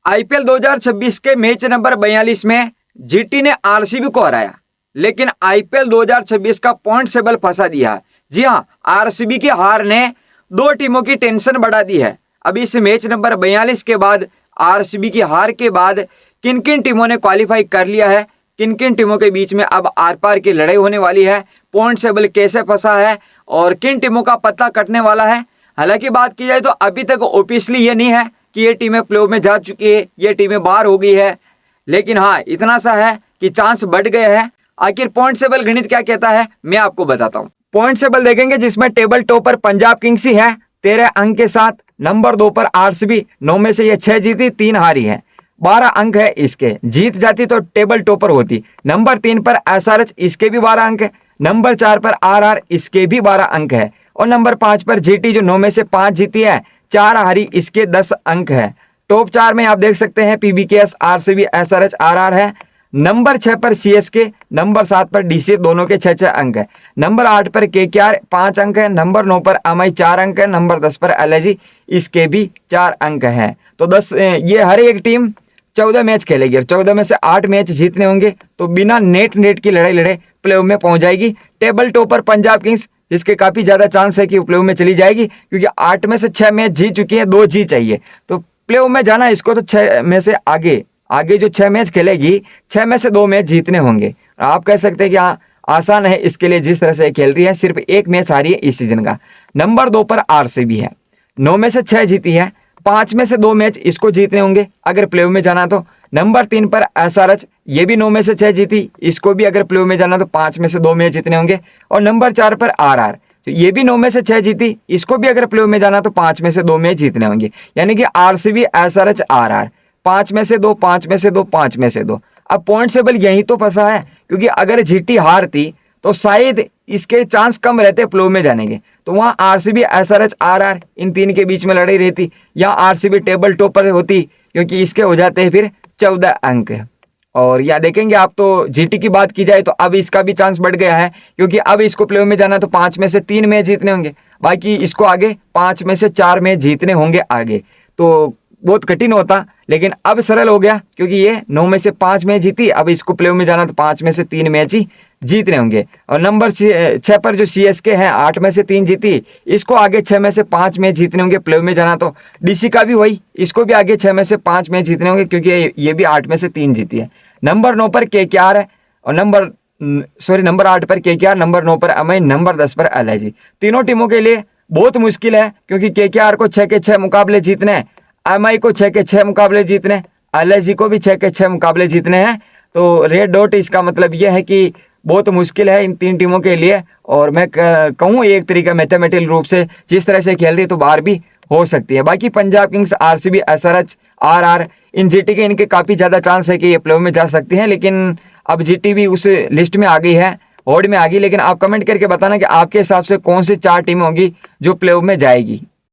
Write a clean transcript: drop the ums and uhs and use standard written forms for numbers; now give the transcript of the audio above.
IPL 2026 के match number 42 में GT ने आरसीबी को हराया, लेकिन आईपीएल 2026 का पॉइंट टेबल फंसा दिया। जी हां, आरसीबी की हार ने दो टीमों की टेंशन बढ़ा दी है। अब इस मैच नंबर 42 के बाद आरसीबी की हार के बाद किन किन टीमों ने क्वालिफाई कर लिया है, किन किन टीमों के बीच में अब आर पार की लड़ाई होने वाली है, पॉइंट टेबल कैसे फंसा है और किन टीमों का पत्ता कटने वाला है। हालांकि बात की जाए तो अभी तक ऑफिशियली ये नहीं है कि ये टेमें प्लेऑफ में जा चुकी है, ये टीमें बाहर हो गई है, लेकिन हाँ इतना सा है कि चांस बढ़ गए हैं। आखिर पॉइंट टेबल गणित क्या कहता है मैं आपको बताता हूँ। पॉइंट टेबल देखेंगे जिसमें टेबल टॉप पर पंजाब किंग्स ही है 13 अंक के साथ। नंबर 2 पर आरसीबी, 9 में से ये 6 जीती 3 हारी है, 12 अंक है इसके। जीत जाती तो टेबल टॉपर होती। नंबर 3 पर एसआरएच, इसके भी 12 अंक है। नंबर 4 पर आरआर, इसके भी 12 अंक है। और नंबर 5 पर जीटी जो 9 में से 5 जीती है, 4 हारी, इसके 10 अंक है। टॉप 4 में आप देख सकते हैं पीबीकेएस, आरसीबी, एसआरएच, आरआर है। नंबर 6 पर सीएसके, नंबर 7 पर डीसी, दोनों के 6-6 अंक है। नंबर 8 पर केकेआर 5 अंक है। नंबर 9 पर एमआई 4 अंक है। नंबर 10 पर एलआईजी, इसके भी 4 अंक है। तो 10 ये हर एक टीम 14 मैच खेलेगी और 14 में से 8 मैच जीतने होंगे तो बिना नेट की लड़ाई लड़े प्लेऑफ में पहुंच जाएगी। टेबल टॉपर पंजाब किंग्स, जिसके काफी ज्यादा चांस है कि प्लेऑफ में चली जाएगी, क्योंकि 8 में से 6 मैच जीत चुकी है, 2 जीत चाहिए तो प्लेऑफ में जाना इसको। तो 6 में से आगे जो 6 मैच खेलेगी, 6 में से 2 मैच जीतने होंगे। आप कह सकते हैं कि हाँ आसान है इसके लिए, जिस तरह से खेल रही है, सिर्फ 1 मैच हारी है इस सीजन का। नंबर 2 पर आरसीबी है, 9 में से 6 जीती है, 5 में से 2 मैच इसको जीतने होंगे अगर प्लेऑफ में जाना तो। नंबर 3 पर एसआरएच, ये भी 9 में से 6 जीती, इसको भी अगर प्लेऑफ में जाना तो 5 में से 2 मैच जीतने होंगे। और नंबर 4 पर आरआर, तो ये भी 9 में से 6 जीती, इसको भी अगर प्लेऑफ में जाना तो 5 में से 2 मैच जीतने होंगे। यानी कि आरसीबी, एसआरएच, आरआर 5 में से 2, 5 में से 2, 5 में से 2। अब पॉइंट टेबल यही तो फंसा है, क्योंकि अगर जीटी हारती तो शायद इसके चांस कम रहते प्लेऑफ में जाने के, तो वहां आरसीबी, एसआरएच, आरआर इन 3 के बीच में लड़ाई रहती, या आरसीबी टेबल टॉपर होती, क्योंकि इसके हो जाते हैं फिर 14 अंक। और या देखेंगे आप तो जीटी की बात की जाए तो अब इसका भी चांस बढ़ गया है, क्योंकि अब इसको प्लेऑफ में जाना तो 5 में से 3 मैच जीतने होंगे, बाकी इसको आगे 5 में से 4 मैच जीतने होंगे आगे। तो बहुत कठिन होता, लेकिन अब सरल हो गया, क्योंकि ये 9 में से 5 मैच जीती, अब इसको प्लेऑफ में जाना तो 5 में से 3 मैच ही जीतने होंगे। और नंबर 6 पर जो सीएसके है, 8 में से 3 जीती, इसको आगे 6 में से 5 मैच जीतने होंगे प्लेऑफ में जाना तो। डीसी का भी वही, इसको भी आगे 6 में से 5 मैच जीतने होंगे, क्योंकि ये भी 8 में से 3 जीती है। नंबर 9 पर केकेआर है, और नंबर 8 पर केकेआर, नंबर 9 पर एमआई, नंबर 10 पर एलआईजी। तीनों टीमों के लिए बहुत मुश्किल है, क्योंकि केकेआर को 6 के 6 मुकाबले जीतने हैं, एमआई को 6 के 6 मुकाबले जीतने, एलआईजी को भी 6 के 6 मुकाबले जीतने हैं। तो रेड डॉट, इसका मतलब यह है कि बहुत मुश्किल है इन 3 टीमों के लिए। और मैं कहूँ एक तरीका मैथमेटिकल रूप से जिस तरह से खेल रही है तो बाहर भी हो सकती है। बाकी Punjab Kings, RCB, SRH, RR, इन जीटी के इनके काफ़ी ज़्यादा चांस है कि ये प्लेऑफ में जा सकती हैं, लेकिन अब जीटी भी उस लिस्ट में आ गई है, होड़ में आ गई। लेकिन आप कमेंट करके बताना कि आपके हिसाब से कौन सी 4 टीम होगी जो प्लेऑफ में जाएगी।